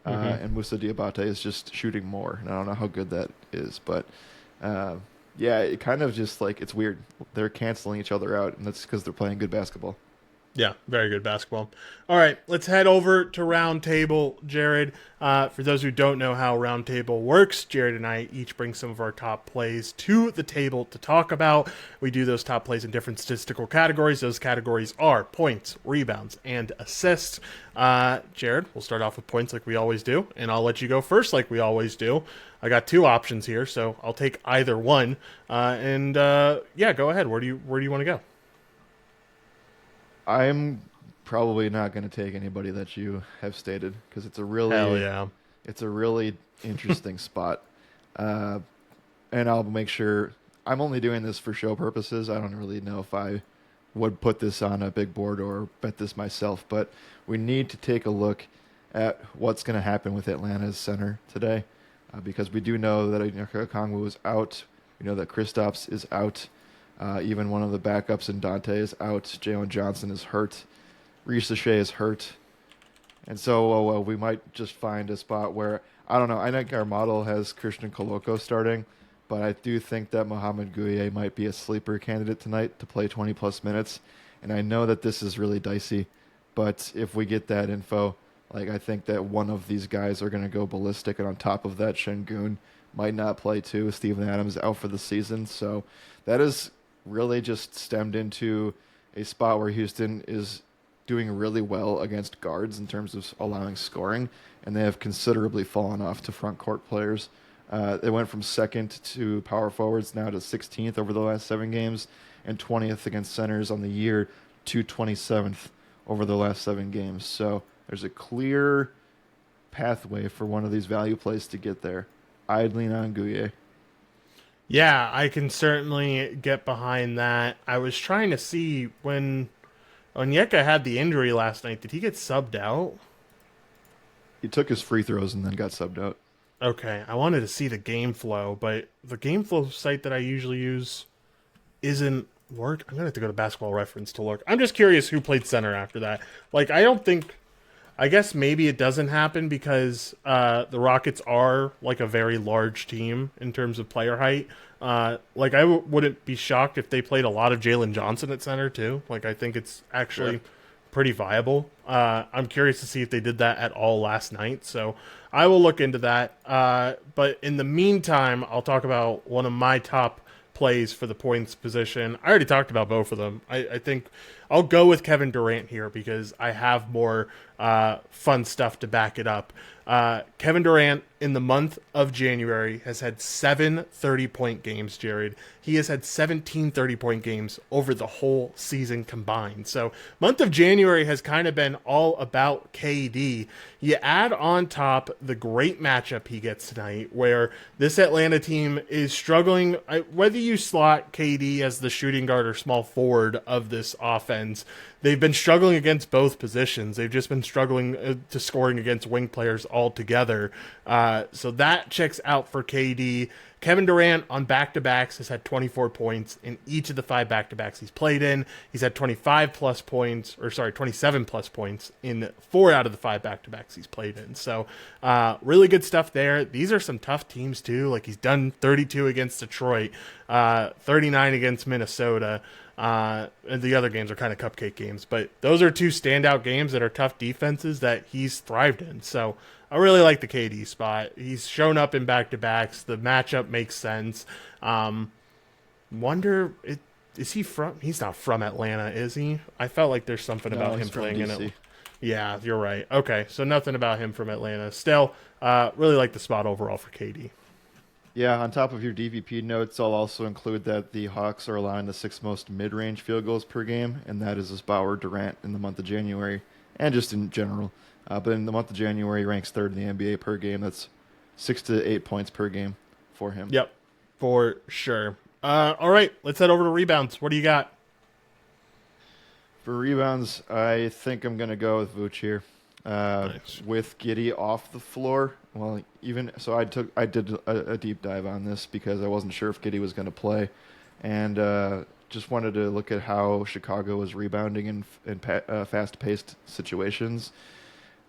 And Musa Diabate is just shooting more. And I don't know how good that is, but yeah, it kind of just like it's weird. They're canceling each other out, and that's because they're playing good basketball. Yeah, very good basketball. All right, let's head over to Roundtable, Jared. For those who don't know how Roundtable works, Jared and I each bring some of our top plays to the table to talk about. We do those top plays in different statistical categories. Those categories are points, rebounds, and assists. Jared, we'll start off with points like we always do, and I'll let you go first like we always do. I got two options here, so I'll take either one. Yeah, go ahead. Where do you want to go? I'm probably not going to take anybody that you have stated because it's a Hell yeah. it's a really interesting spot. And I'll make sure I'm only doing this for show purposes. I don't really know if I would put this on a big board or bet this myself, but we need to take a look at what's going to happen with Atlanta's center today because we do know that Okongwu is out. We know that Kristaps is out. Even one of the backups in Dante is out. Jalen Johnson is hurt. Reese Shea is hurt. And so we might just find a spot where, I don't know, I think our model has Christian Koloko starting, but I do think that Mohamed Gouye might be a sleeper candidate tonight to play 20-plus minutes. And I know that this is really dicey, but if we get that info, like I think that one of these guys are going to go ballistic, and on top of that, Şengün might not play too. Steven Adams out for the season, so that is really just stemmed into a spot where Houston is doing really well against guards in terms of allowing scoring, and they have considerably fallen off to front court players. They went from second to power forwards now to 16th over the last 7 games, and 20th against centers on the year to 27th over the last 7 games. So there's a clear pathway for one of these value plays to get there. I'd lean on Gouye. Yeah, I can certainly get behind that. I was trying to see when Onyeka had the injury last night, did he get subbed out? He took his free throws and then got subbed out. Okay, I wanted to see the game flow, but the game flow site that I usually use isn't work. I'm going to have to go to Basketball Reference to look. I'm just curious who played center after that. Like, I guess maybe it doesn't happen because the Rockets are like a very large team in terms of player height. Like I wouldn't be shocked if they played a lot of Jalen Johnson at center too. Like I think it's actually pretty viable. I'm curious to see if they did that at all last night. So I will look into that. But in the meantime, I'll talk about one of my top plays for the points position. I already talked about both of them. I think I'll go with Kevin Durant here because I have more fun stuff to back it up. Kevin Durant in the month of January has had 7 30-point games, Jared. He has had 17 30-point games over the whole season combined. So month of January has kind of been all about KD. You add on top the great matchup he gets tonight where this Atlanta team is struggling. Whether you slot KD as the shooting guard or small forward of this offense, they've been struggling against both positions. They've just been struggling to scoring against wing players altogether. So that checks out for KD. Kevin Durant on back-to-backs has had 24 points in each of the 5 back-to-backs he's played in. He's had 27 plus points in 4 out of the 5 back-to-backs he's played in. So really good stuff there. These are some tough teams too. Like he's done 32 against Detroit, 39 against Minnesota. And the other games are kind of cupcake games, but those are 2 standout games that are tough defenses that he's thrived in. So I really like the KD spot. He's shown up in back-to-backs. The matchup makes sense. Is he from? He's not from Atlanta, is he? I felt like there's something about him playing in it. Yeah, you're right. Okay, so nothing about him from Atlanta. Still, really like the spot overall for KD. Yeah, on top of your DVP notes, I'll also include that the Hawks are allowing the sixth most mid-range field goals per game, and that is as Bauer Durant in the month of January, and just in general. But in the month of January, he ranks third in the NBA per game. That's 6 to 8 points per game for him. Yep, for sure. All right, let's head over to rebounds. What do you got? For rebounds, I think I'm going to go with Vooch here. Nice. With Giddey off the floor. Well, even so, I did a deep dive on this because I wasn't sure if Giddey was going to play, and just wanted to look at how Chicago was rebounding in fast-paced situations.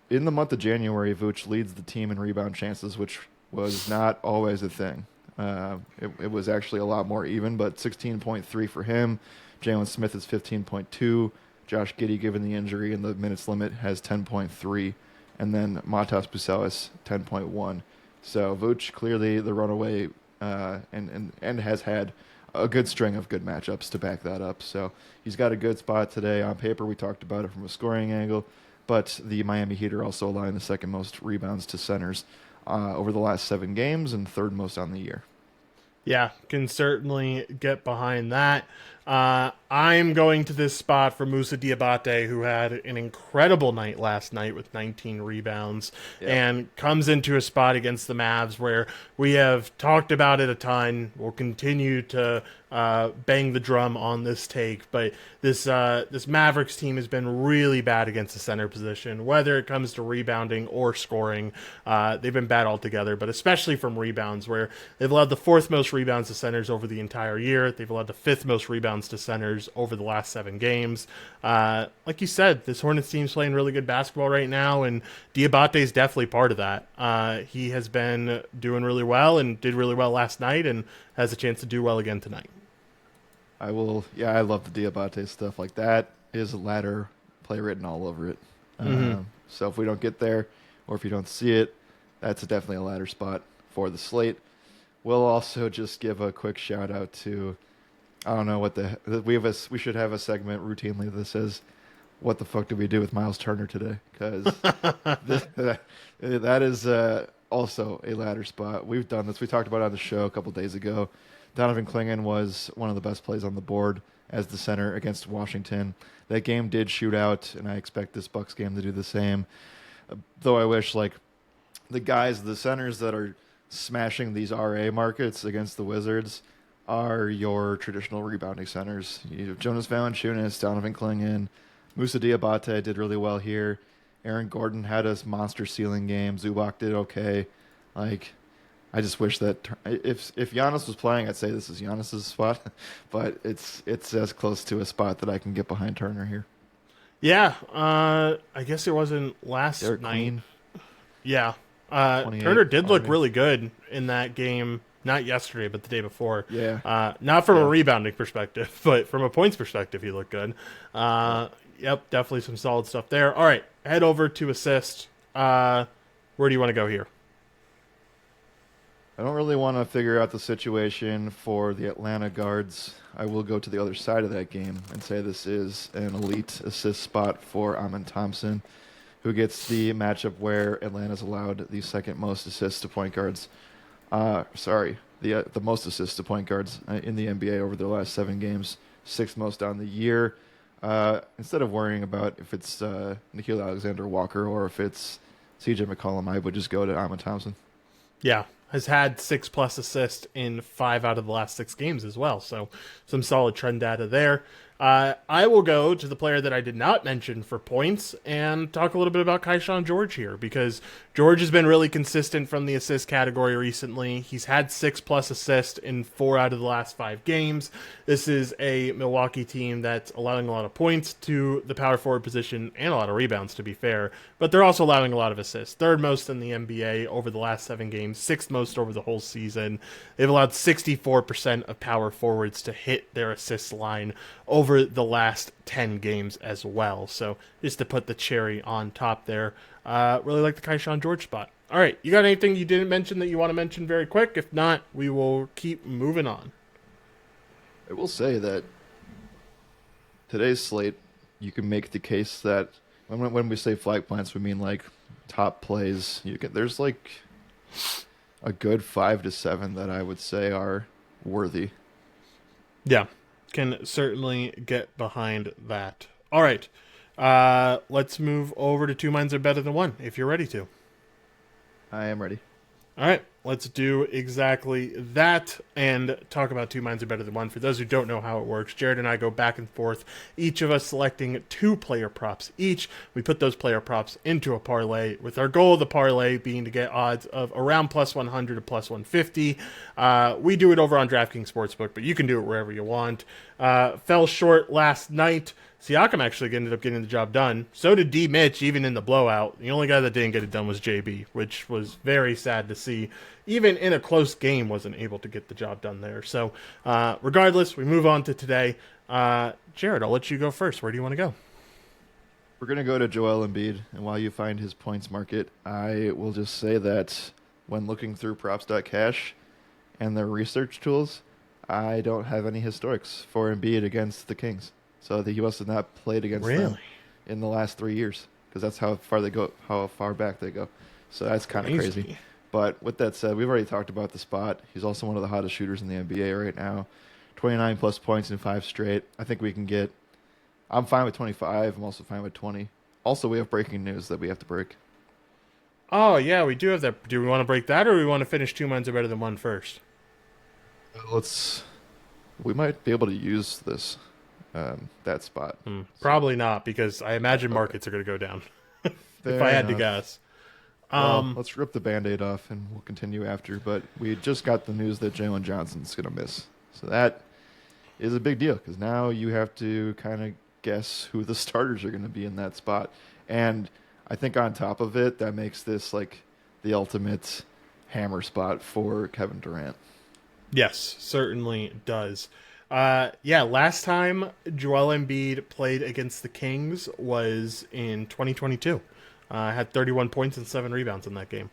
In the month of January, Vooch leads the team in rebound chances, which was not always a thing. It was actually a lot more even, but 16.3 for him. Jalen Smith is 15.2. Josh Giddey, given the injury and the minutes limit, has 10.3, and then Matas Bucelis 10.1. So Vooch clearly the runaway, and has had a good string of good matchups to back that up. So he's got a good spot today. On paper, we talked about it from a scoring angle, but the Miami Heat are also allowing the second most rebounds to centers over the last 7 games and third most on the year. Yeah, can certainly get behind that. I'm going to this spot for Musa Diabate, who had an incredible night last night with 19 rebounds, and comes into a spot against the Mavs where we have talked about it a ton. We'll continue to bang the drum on this take, but this Mavericks team has been really bad against the center position, whether it comes to rebounding or scoring. They've been bad altogether, but especially from rebounds, where they've allowed the 4th most rebounds to centers over the entire year. They've allowed the 5th most rebounds to centers over the last 7 games. Like you said, this Hornets team's playing really good basketball right now, and Diabate is definitely part of that. He has been doing really well and did really well last night and has a chance to do well again tonight. I love the Diabate stuff. Like that is a ladder play written all over it. So if we don't get there, or if you don't see it, that's definitely a ladder spot for the slate. We'll also just give a quick shout out to, I don't know what we should have a segment routinely that says, "What the fuck did we do with Miles Turner today?" Because that is also a ladder spot. We've done this. We talked about it on the show a couple days ago. Donovan Clingan was one of the best plays on the board as the center against Washington. That game did shoot out, and I expect this Bucks game to do the same. Though I wish the centers that are smashing these RA markets against the Wizards are your traditional rebounding centers. You have Jonas Valanciunas, Donovan Clingan, Musa Diabate did really well here. Aaron Gordon had a monster ceiling game. Zubac did okay. I just wish that if Giannis was playing, I'd say this is Giannis's spot, but it's as close to a spot that I can get behind Turner here. Yeah, I guess it wasn't last Derek night. Queen, Yeah, Turner did look really good in that game. Not yesterday, but the day before. Yeah. Not from a rebounding perspective, but from a points perspective, he looked good. Yep, definitely some solid stuff there. All right, head over to assist. Where do you want to go here? I don't really want to figure out the situation for the Atlanta guards. I will go to the other side of that game and say this is an elite assist spot for Amen Thompson, who gets the matchup where Atlanta's allowed the second most assists to point guards. The most assists to point guards in the NBA over the last 7 games, 6th most on the year. Instead of worrying about if it's Nickeil Alexander-Walker or if it's CJ McCollum, I would just go to Amen Thompson. Yeah, has had 6+ assists in 5 out of the last 6 games as well. So some solid trend data there. I will go to the player that I did not mention for points and talk a little bit about Kaishan George here, because George has been really consistent from the assist category recently. He's had 6+ assists in 4 out of the last 5 games. This is a Milwaukee team that's allowing a lot of points to the power forward position and a lot of rebounds, to be fair, but they're also allowing a lot of assists. 3rd most in the NBA over the last 7 games, 6th most over the whole season. They've allowed 64% of power forwards to hit their assist line over the last 10 games as well. So just to put the cherry on top there, really like the Kaishan George spot. All right, you got anything you didn't mention that you want to mention very quick? If not, we will keep moving on. I will say that today's slate, you can make the case that when we say flag plants, we mean like top plays. There's a good 5 to 7 that I would say are worthy. Yeah, can certainly get behind that. All right, let's move over to two minds are better than one if you're ready to. I am ready. All right, let's do exactly that and talk about two minds are better than one. For those who don't know how it works, Jared and I go back and forth, each of us selecting two player props each. We put those player props into a parlay, with our goal of the parlay being to get odds of around plus 100 to plus 150. We do it over on DraftKings Sportsbook, but you can do it wherever you want. Fell short last night. Siakam actually ended up getting the job done. So did D. Mitch, even in the blowout. The only guy that didn't get it done was JB, which was very sad to see. Even in a close game, wasn't able to get the job done there. So, regardless, we move on to today. Jared, I'll let you go first. Where do you want to go? We're going to go to Joel Embiid, and while you find his points market, I will just say that when looking through props.cash and their research tools, I don't have any historics for Embiid against the Kings. So he must have not played against them in the last 3 years, because that's how far they go, how far back they go. So that's kind of crazy. But with that said, we've already talked about the spot. He's also one of the hottest shooters in the NBA right now. 29 plus points in 5 straight. I think we can get. I'm fine with 25. I'm also fine with 20. Also, we have breaking news that we have to break. Oh, yeah, we do have that. Do we want to break that, or do we want to finish two minds are better than one first? We might be able to use this. That spot. Probably not, because I imagine markets are going to go down. If I had to guess. Well, let's rip the Band-Aid off and we'll continue after. But we just got the news that Jalen Johnson's going to miss. So that is a big deal, because now you have to kind of guess who the starters are going to be in that spot. And I think on top of it, that makes this like the ultimate hammer spot for Kevin Durant. Yes, certainly does. Last time Joel Embiid played against the Kings was in 2022. Had 31 points and 7 rebounds in that game.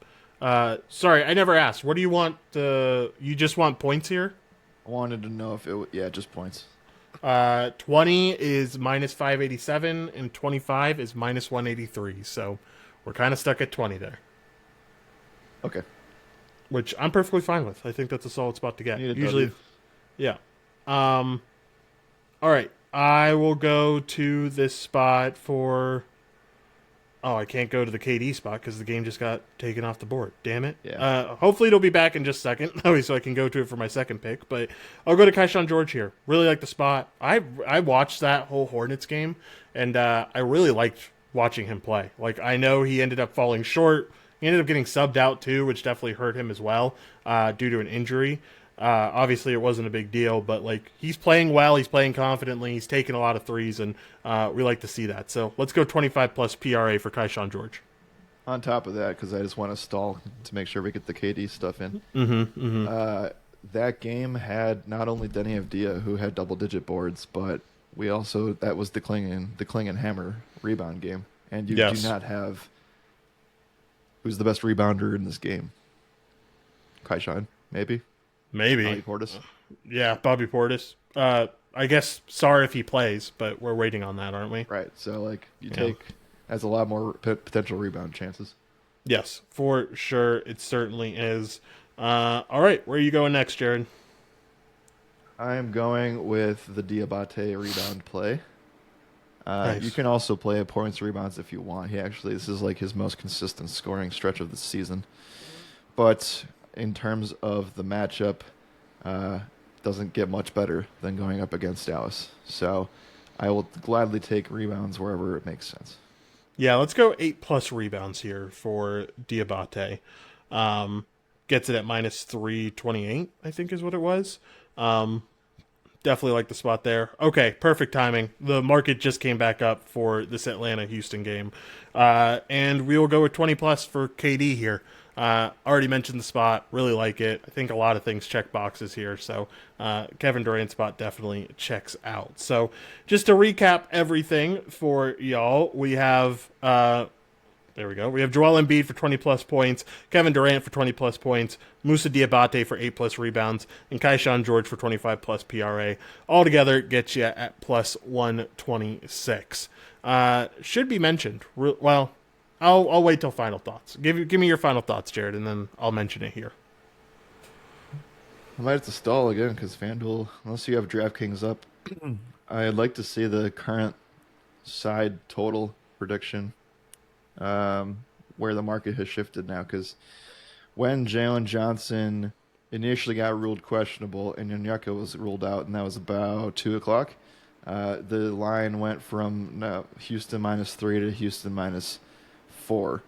Sorry, I never asked. What do you want? You just want points here? I wanted to know if it just points. 20 is minus 587 and 25 is minus 183. So we're kind of stuck at 20 there. Okay. Which I'm perfectly fine with. I think that's a solid spot to get. Usually, yeah. All right. I will go to this spot for. Oh, I can't go to the KD spot because the game just got taken off the board. Damn it. Yeah. Hopefully it'll be back in just a second, so I can go to it for my second pick. But I'll go to Kaishan George here. Really like the spot. I watched that whole Hornets game, and I really liked watching him play. Like, I know he ended up falling short. He ended up getting subbed out too, which definitely hurt him as well due to an injury. Obviously, it wasn't a big deal, but like, he's playing well, he's playing confidently, he's taking a lot of threes, and we like to see that. So let's go 25 plus PRA for Kaishan George. On top of that, because I just want to stall to make sure we get the KD stuff in. That game had not only Denny Avdia, who had double-digit boards, but we also, that was the Klingon Hammer rebound game, and you do not have. Who's the best rebounder in this game? Kaishan, maybe. Bobby Portis. Yeah, Bobby Portis. I guess sorry if he plays, but we're waiting on that, aren't we? Right. So, like, you take has a lot more potential rebound chances. Yes, for sure. It certainly is. All right, where are you going next, Jared? I am going with the Diabate rebound play. Nice. You can also play points rebounds if you want. This is like his most consistent scoring stretch of the season. But in terms of the matchup, doesn't get much better than going up against Dallas. So I will gladly take rebounds wherever it makes sense. Yeah, let's go 8+ rebounds here for Diabate. Gets it at minus 328, I think is what it was. Definitely like the spot there. Okay, perfect timing. The market just came back up for this Atlanta-Houston game. And we will go with 20 plus for KD here. Already mentioned the spot. Really like it. I think a lot of things check boxes here. So Kevin Durant spot definitely checks out. So just to recap everything for y'all, we have... there we go. We have Joel Embiid for 20+ points, Kevin Durant for 20+ points, Moussa Diabate for 8+ rebounds, and Kaishan George for 25+ PRA. All together gets you at plus 126. Should be mentioned. Well, I'll wait till final thoughts. Give me your final thoughts, Jared, and then I'll mention it here. I might have to stall again because FanDuel, unless you have DraftKings up, I'd like to see the current side total prediction, where the market has shifted now. Because when Jalen Johnson initially got ruled questionable and Onyeka was ruled out, and that was about 2 o'clock, the line went from Houston -3 to Houston -4.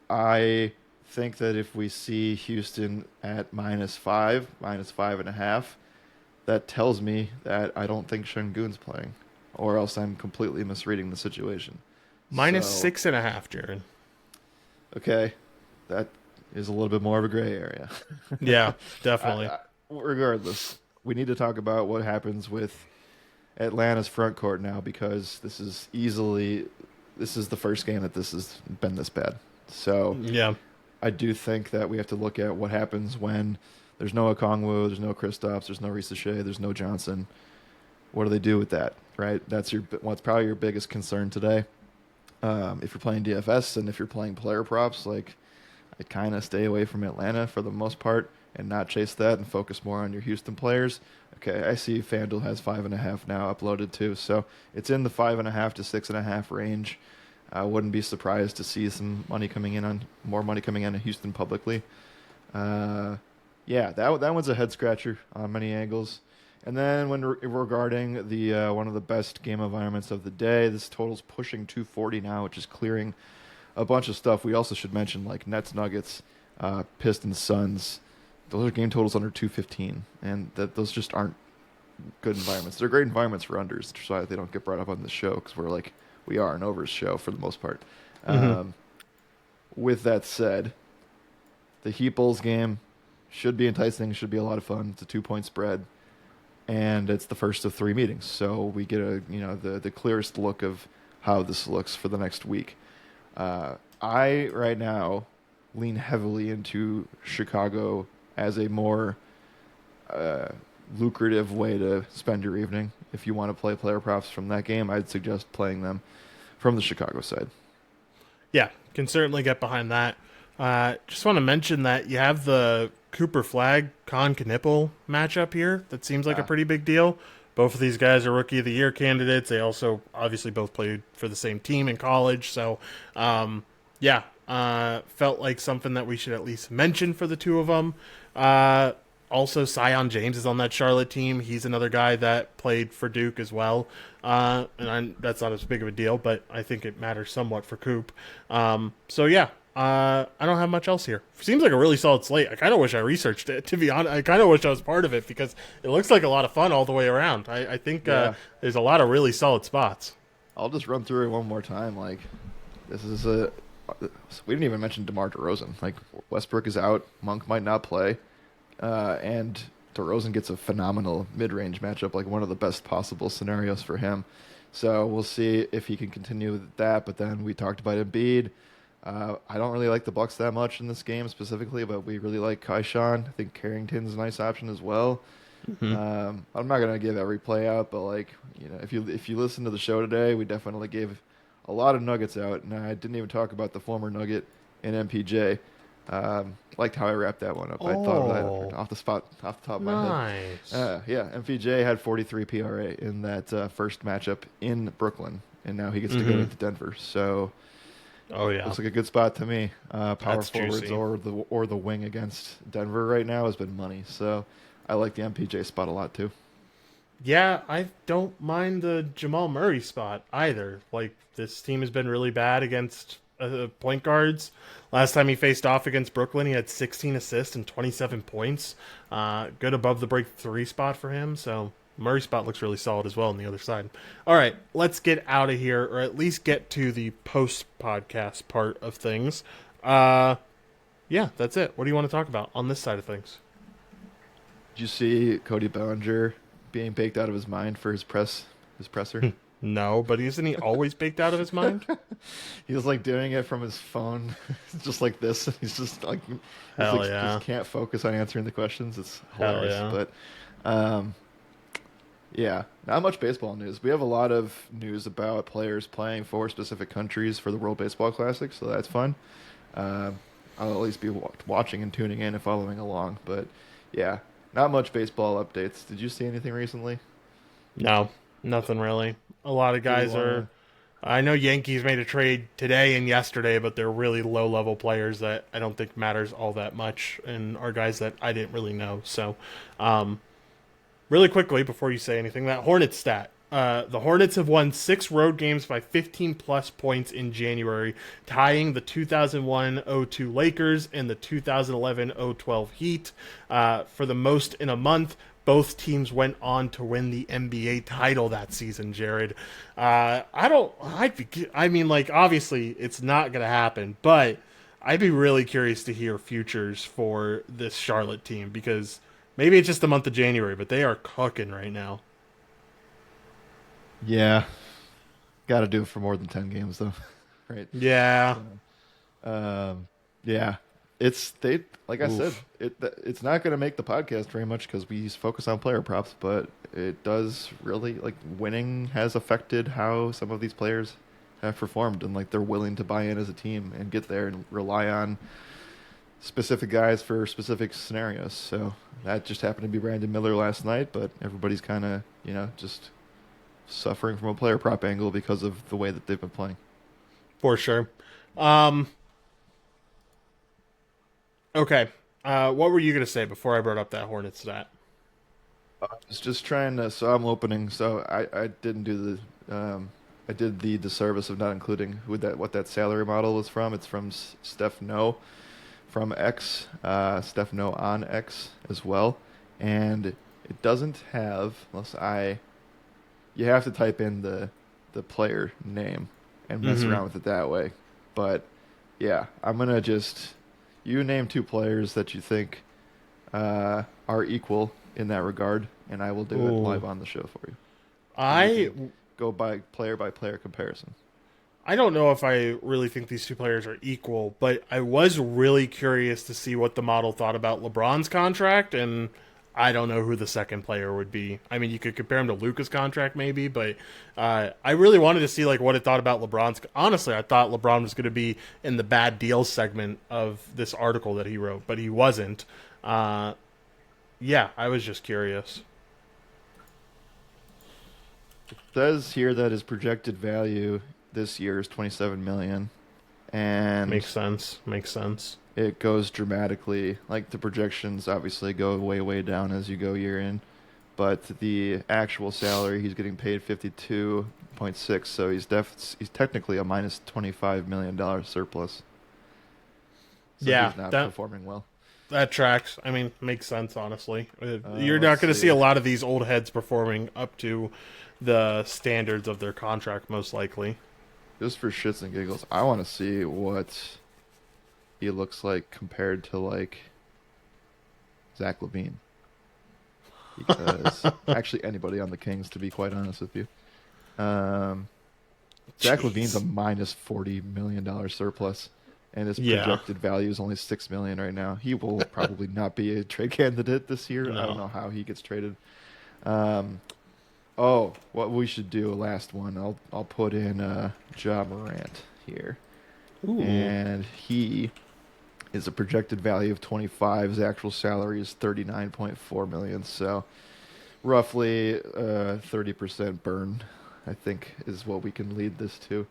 I think that if we see Houston at -5, -5.5, that tells me that I don't think Şengün's playing, or else I'm completely misreading the situation. So, -6.5, Jared. okay, that is a little bit more of a gray area. Yeah, definitely. Regardless, we need to talk about what happens with Atlanta's front court now because this is the first game that this has been this bad. So Yeah. I do think that we have to look at what happens when there's no Okongwu, there's no Kristaps, there's no Reese Shea, there's no Johnson. What do they do with that, right? That's what's probably your biggest concern today. If you're playing DFS and if you're playing player props, like I kind of stay away from Atlanta for the most part and not chase that and focus more on your Houston players. Okay, I see FanDuel has 5.5 now uploaded too, so it's in the 5.5 to 6.5 range. I wouldn't be surprised to see some money coming in on more money coming in Houston publicly. Yeah, that one's a head scratcher on many angles. And then regarding the one of the best game environments of the day, this total's pushing 240 now, which is clearing a bunch of stuff. We also should mention like Nets, Nuggets, Pistons, Suns. Those are game totals under 215, and those just aren't good environments. They're great environments for unders, which is why they don't get brought up on the show because we are an overs show for the most part. Mm-hmm. With that said, the Heat Bulls game should be enticing, should be a lot of fun. It's a 2-point spread, and it's the first of 3 meetings, so we get the clearest look of how this looks for the next week. I right now lean heavily into Chicago as a more lucrative way to spend your evening. If you want to play player props from that game, I'd suggest playing them from the Chicago side. Yeah, can certainly get behind that. Just want to mention that you have the Cooper Flag Con Knipple matchup here. That seems like a pretty big deal. Both of these guys are Rookie of the Year candidates. They also obviously both played for the same team in college. So, felt like something that we should at least mention for the two of them. Also, Sion James is on that Charlotte team. He's another guy that played for Duke as well. That's not as big of a deal, but I think it matters somewhat for Coop. I don't have much else here. Seems like a really solid slate. I kind of wish I researched it, to be honest. I kind of wish I was part of it because it looks like a lot of fun all the way around. I think there's a lot of really solid spots. I'll just run through it one more time. Like, this is we didn't even mention DeMar DeRozan. Like, Westbrook is out. Monk might not play. And DeRozan gets a phenomenal mid-range matchup, like one of the best possible scenarios for him. So we'll see if he can continue with that. But then we talked about Embiid. I don't really like the Bucks that much in this game specifically, but we really like Kaishan. I think Carrington's a nice option as well. Mm-hmm. I'm not gonna give every play out, but if you listen to the show today, we definitely gave a lot of nuggets out, and I didn't even talk about the former Nugget in MPJ. Liked how I wrapped that one up. I thought of that off the top of my head. Nice. MPJ had 43 PRA in that first matchup in Brooklyn, and now he gets to go to Denver. So, looks like a good spot to me. Power That's forwards juicy. or the wing against Denver right now has been money. So, I like the MPJ spot a lot too. Yeah, I don't mind the Jamal Murray spot either. Like, this team has been really bad against point guards. Last time he faced off against Brooklyn, he had 16 assists and 27 points. Good above the break 3 spot for him. So Murray spot looks really solid as well on the other side. All right, let's get out of here, or at least get to the post-podcast part of things. That's it. What do you want to talk about on this side of things? Did you see Cody Bellinger being baked out of his mind for his presser? No, but isn't he always baked out of his mind? He was like doing it from his phone, just like this. He's just like, just can't focus on answering the questions. It's hilarious. But, not much baseball news. We have a lot of news about players playing for specific countries for the World Baseball Classic, so that's fun. I'll at least be watching and tuning in and following along. But yeah, Not much baseball updates. Did you see anything recently? No, nothing really. A lot of Who do you guys want are. to? I know Yankees made a trade today and yesterday, but they're really low level players that I don't think matters all that much, and are guys that I didn't really know. So, um, really quickly before you say anything, that Hornets stat. The Hornets have won 6 road games by 15 plus points in January, tying the 2001-02 Lakers and the 2011-012 Heat for the most in a month. Both teams went on to win the NBA title that season, Jared. I don't. I mean, like, obviously, it's not going to happen, but I'd be really curious to hear futures for this Charlotte team because maybe it's just the month of January, but they are cooking right now. Yeah, got to do it for more than 10 games though, right? Yeah. So, yeah, it's they like I said, Oof. it's not going to make the podcast very much because we focus on player props, but it does really like winning has affected how some of these players have performed and like they're willing to buy in as a team and get there and rely on specific guys for specific scenarios. So that just happened to be Brandon Miller last night, but everybody's kind of just suffering from a player prop angle because of the way that they've been playing. For sure. Um, okay. What were you going to say before I brought up that Hornets stat? I was just trying to. So I'm opening. So I didn't do I did the disservice of not including what that salary model was from. It's from Steph No from X, Steph No on X as well, and it doesn't have unless I. You have to type in the player name and mess Mm-hmm. around with it that way. But yeah, I'm gonna just you name 2 players that you think are equal in that regard, and I will do it Ooh. live on the show for you. And we I can go by player comparison. I don't know if I really think these two players are equal, but I was really curious to see what the model thought about LeBron's contract, and I don't know who the second player would be. I mean, you could compare him to Luca's contract maybe, but I really wanted to see like what it thought about LeBron's. Honestly, I thought LeBron was going to be in the bad deals segment of this article that he wrote, but he wasn't. Uh, yeah, I was just curious. It says here that his projected value this year is 27 million, and Makes sense. Makes sense. it goes dramatically. Like the projections obviously go way down as you go year in, but the actual salary he's getting paid 52.6, so he's technically a minus 25 million dollar surplus. So Yeah, he's not that performing well. That tracks. I mean, makes sense, honestly. You're not Let's going to see see. a lot of these old heads performing up to the standards of their contract, most likely. Just for shits and giggles, I want to see what he looks like compared to like Zach LaVine. Because actually anybody on the Kings, to be quite honest with you. Um, Zach LaVine's a Jeez. minus $40 million surplus, and his Yeah. projected value is only 6 million right now. He will probably not be a trade candidate this year. I don't No. know how he gets traded. Um, oh, what we should do last one. I'll put in Ja Morant here, Ooh. and he is a projected value of 25. His actual salary is 39.4 million. So roughly 30% burn, I think, is what we can lead this to.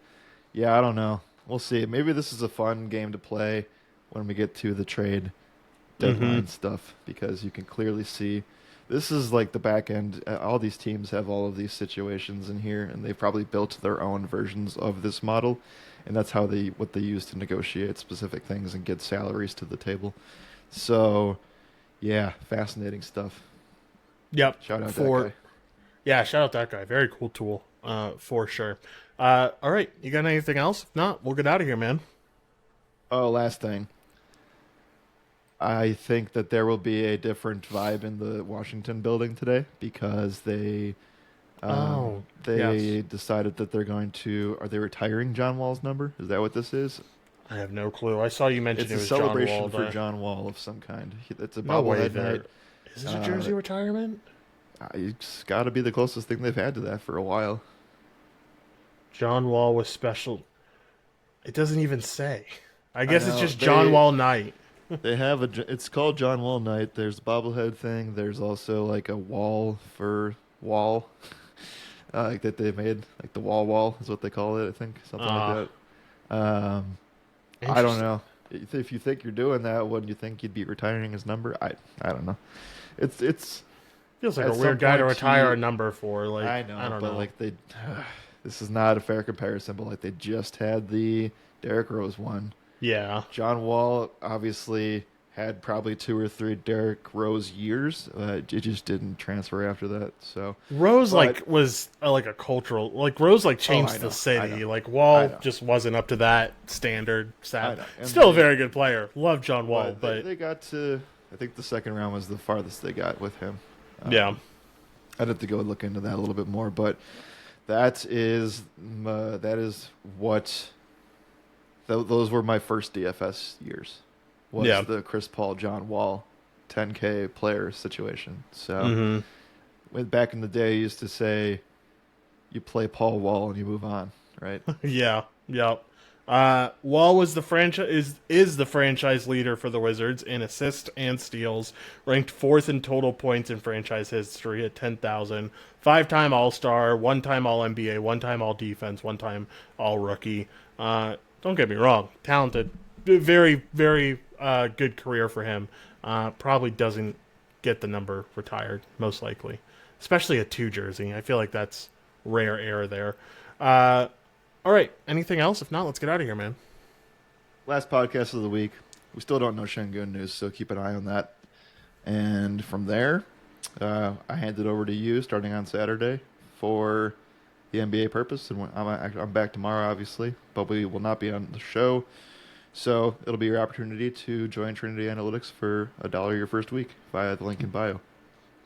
Yeah, I don't know. We'll see. Maybe this is a fun game to play when we get to the trade Mm-hmm. deadline stuff because you can clearly see this is like the back end. All these teams have all of these situations in here, and they've probably built their own versions of this model, and that's how they what they use to negotiate specific things and get salaries to the table. So, yeah, fascinating stuff. Yep. Shout out that For guy. Yeah, shout out that guy. Very cool tool. For sure. All right. You got anything else? If not, we'll get out of here, man. Oh, last thing. I think that there will be a different vibe in the Washington building today because Oh, yes. they decided that they're going to. Are they retiring John Wall's number? Is that what this is? I have no clue. I saw you mention It's it a was John Wall celebration for Day. John Wall of some kind. It's a No way bobblehead night. there. Is this a Uh, jersey retirement? it's got to be the closest thing they've had to that for a while. John Wall was special. It doesn't even say. I I guess it's know just John Wall night. They have it's called John Wall Night. There's the bobblehead thing. There's also like a wall for wall, like that they made, like the wall is what they call it. I think something like that. I don't know. If you think you're doing that, wouldn't you think you'd be retiring his number? I don't know. It's Feels like at a some weird guy to point retire a number for. Like I know, I don't but know. like they, this is not a fair comparison. But like they just had the Derrick Rose one. Yeah. John Wall obviously had probably 2 or 3 Derrick Rose years. It just didn't transfer after that. So Rose but, was like a cultural Rose changed I the know, city. I Like I Wall know. just wasn't up to that standard. I Sad. know. And Still a they- very good player. Love John Wall, but they got to. I think the second round was the farthest they got with him. yeah. I'd have to go look into that a little bit more, but that is what. Those were my first DFS years. Was Yeah. the Chris Paul, John Wall, 10K player situation. So hmm back in the day, you used to say, you play Paul Wall and you move on, right? Yeah. Yep. Wall was the franchise is the franchise leader for the Wizards in assists and steals, ranked 4th in total points in franchise history at 10,000. 5-time All-Star, 1-time All-NBA, 1-time All-Defense, 1-time All-Rookie. Don't get me wrong, talented, very very good career for him. Probably doesn't get the number retired, most likely, especially a 2 jersey. I feel like that's rare air there. All right. Anything else? If not, let's get out of here, man. Last podcast of the week. We still don't know Şengün news, so keep an eye on that. And from there, I hand it over to you starting on Saturday for the NBA purpose. And I'm back tomorrow, obviously, but we will not be on the show. So it'll be your opportunity to join Trinity Analytics for $1 your first week via the link in bio.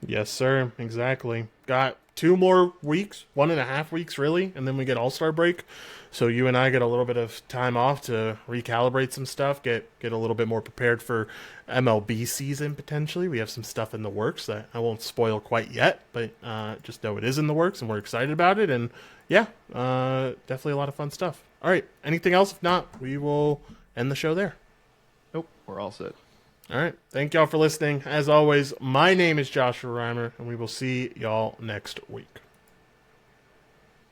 Yes, sir. Exactly. Got 2 more weeks, 1.5 weeks, really, and then we get All-Star break. So you and I get a little bit of time off to recalibrate some stuff, get a little bit more prepared for MLB season, potentially. We have some stuff in the works that I won't spoil quite yet, but just know it is in the works, and we're excited about it. And, yeah, definitely a lot of fun stuff. All right. Anything else? If not, we will end the show there. Nope, we're all set. All right. Thank y'all for listening. As always, my name is Joshua Reimer, and we will see y'all next week.